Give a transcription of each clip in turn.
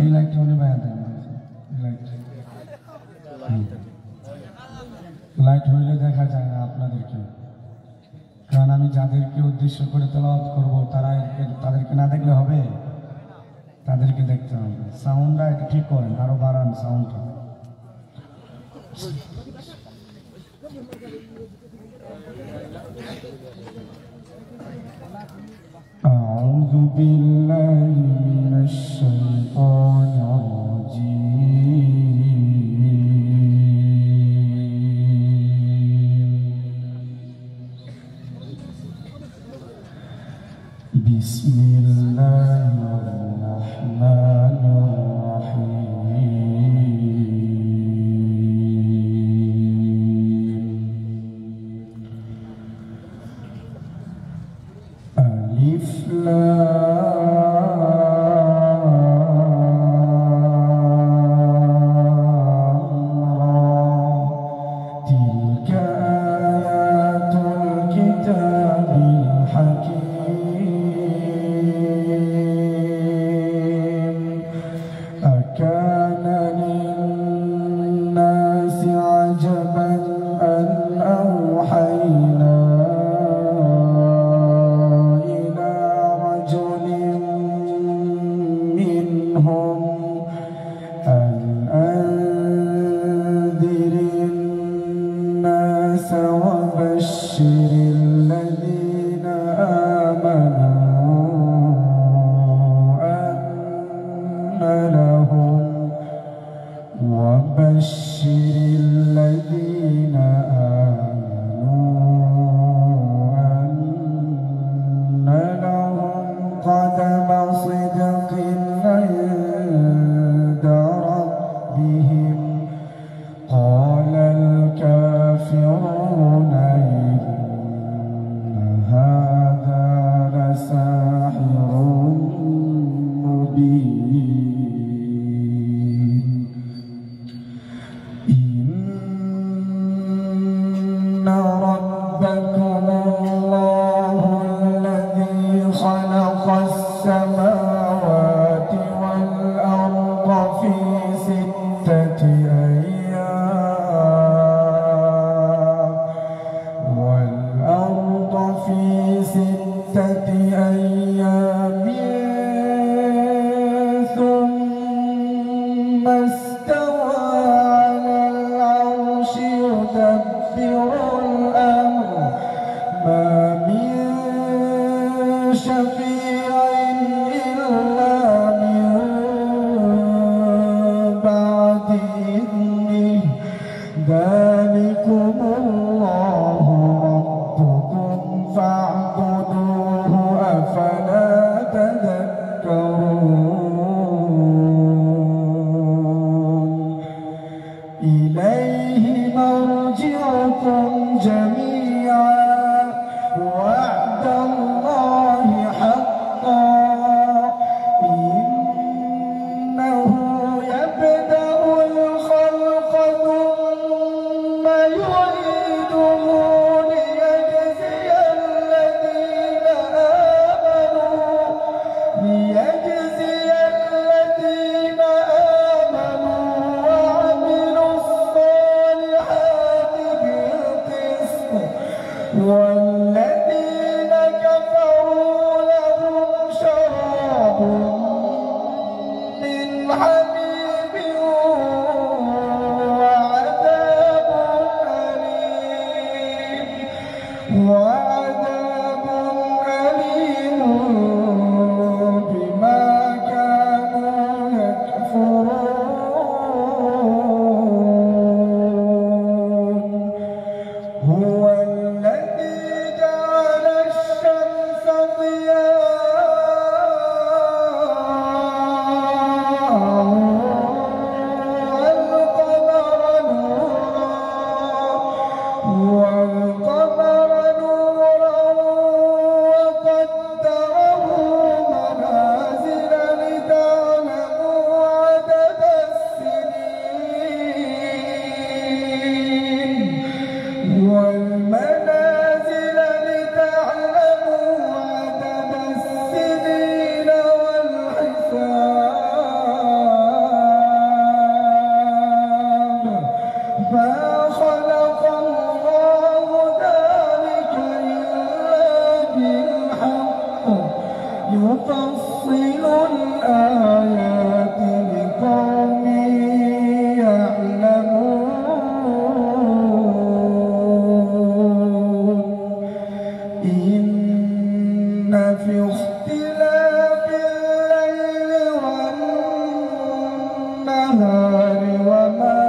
এই লাইটটা উনি বায়া দেন লাইট হইলে দেখা যায় না আপনাদেরকে, কারণ আমি যাদেরকে উদ্দেশ্য করে তেলাওয়াত করব তাদেরকে না দেখলে হবে, তাদেরকে দেখতে হবে। সাউন্ডটা একটু ঠিক করেন, আরো বাড়ান সাউন্ডটা। أعوذ بالله من الشيطان الرجيم بسم الله الرحمن الرحيم ألف تلك آيات الكتاب الحكيم أكان للناس عجبا أن أوحينا إلى رجل منهم أن أنذر الناس وبشر الذين آمنوا أن لهم قدم صدق عند ربهم قال الكافرون إن هذا لساحر مبين إن ربكم الله الذي خلق السماوات والأرض في 6 أيام ثم استوى على العرش يدبر الأمر ما من شفيع يفصل الآيات لقوم يعلمون إن في اختلاف الليل والنهار وما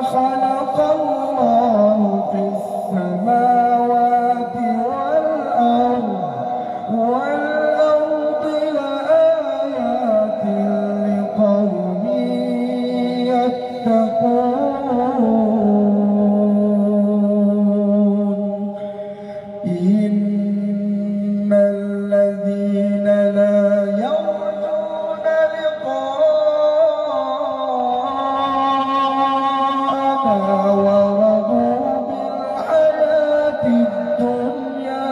خلق الله في السماوات والأرض لآيات لقوم يتقون إن الذين لا يرجون لقاءنا ورضوا بالحياة الدنيا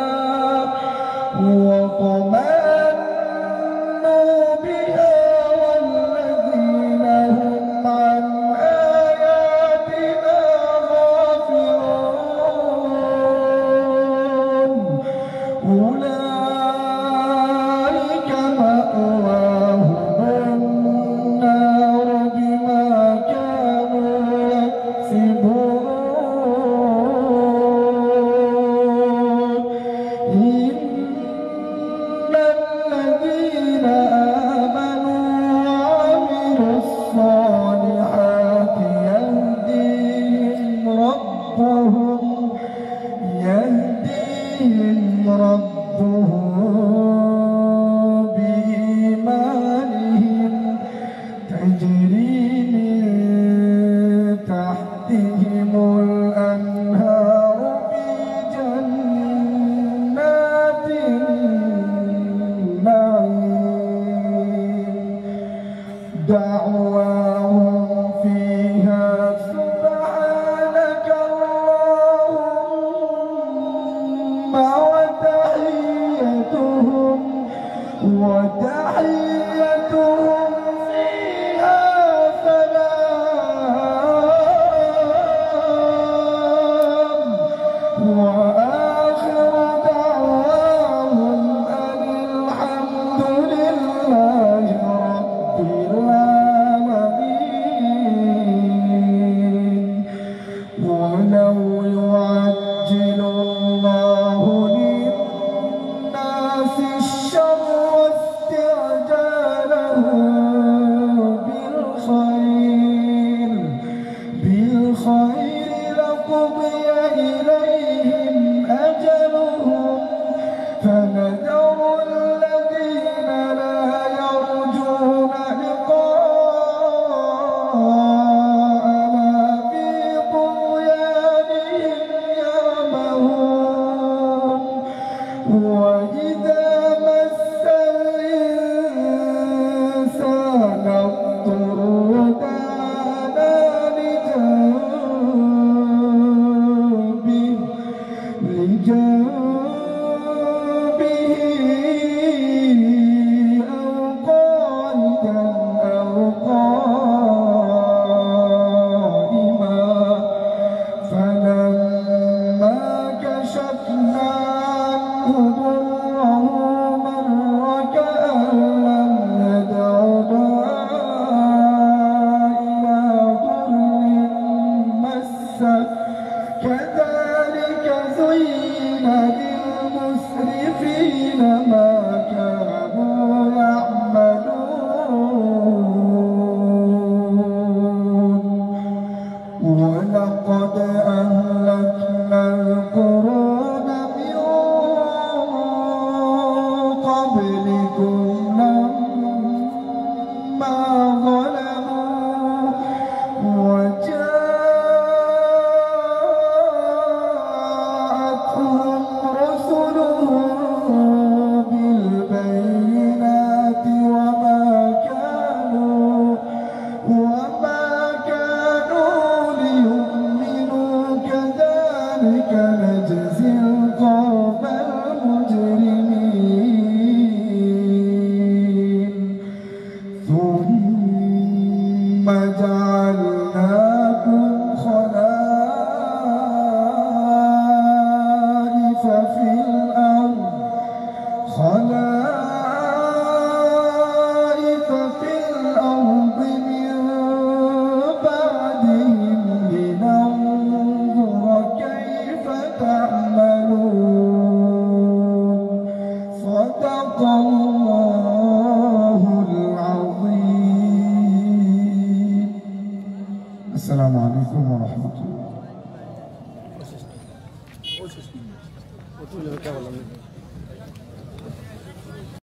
وطمأنوا بها والذين هم عن آياتنا غافلون أولئك مأواهم النار بما كانوا يكسبون إن الذين آمنوا وعملوا الصالحات يهديهم ربهم بإيمانهم تجري من تحتهم الأنهار في جنات النعيم دعواهم فيها سبحانك اللهم وتحيتهم فيها سلام وآخر دعواهم أن الحمد لله رب العالمين ولو يعجل الله للناس الشر بالخير لقضي إليهم أجلهم فنذر الذين لا يرجون لقاءنا في طغيانهم يعمهون وإذا مس الإنسان الضر لجنبه أو قاعدا أو قائما فلما كشفنا عنه ضره مر كأن لم يدعنا إلى ضر مسه كذلك زين للمسرفين ما كانوا يعملون ولقد أهلكنا القرون من قبلكم لما ظلموا وجاءتهم رسلهم بالبينات وما كانوا ليؤمنوا كذلك نجزي القوم المجرمين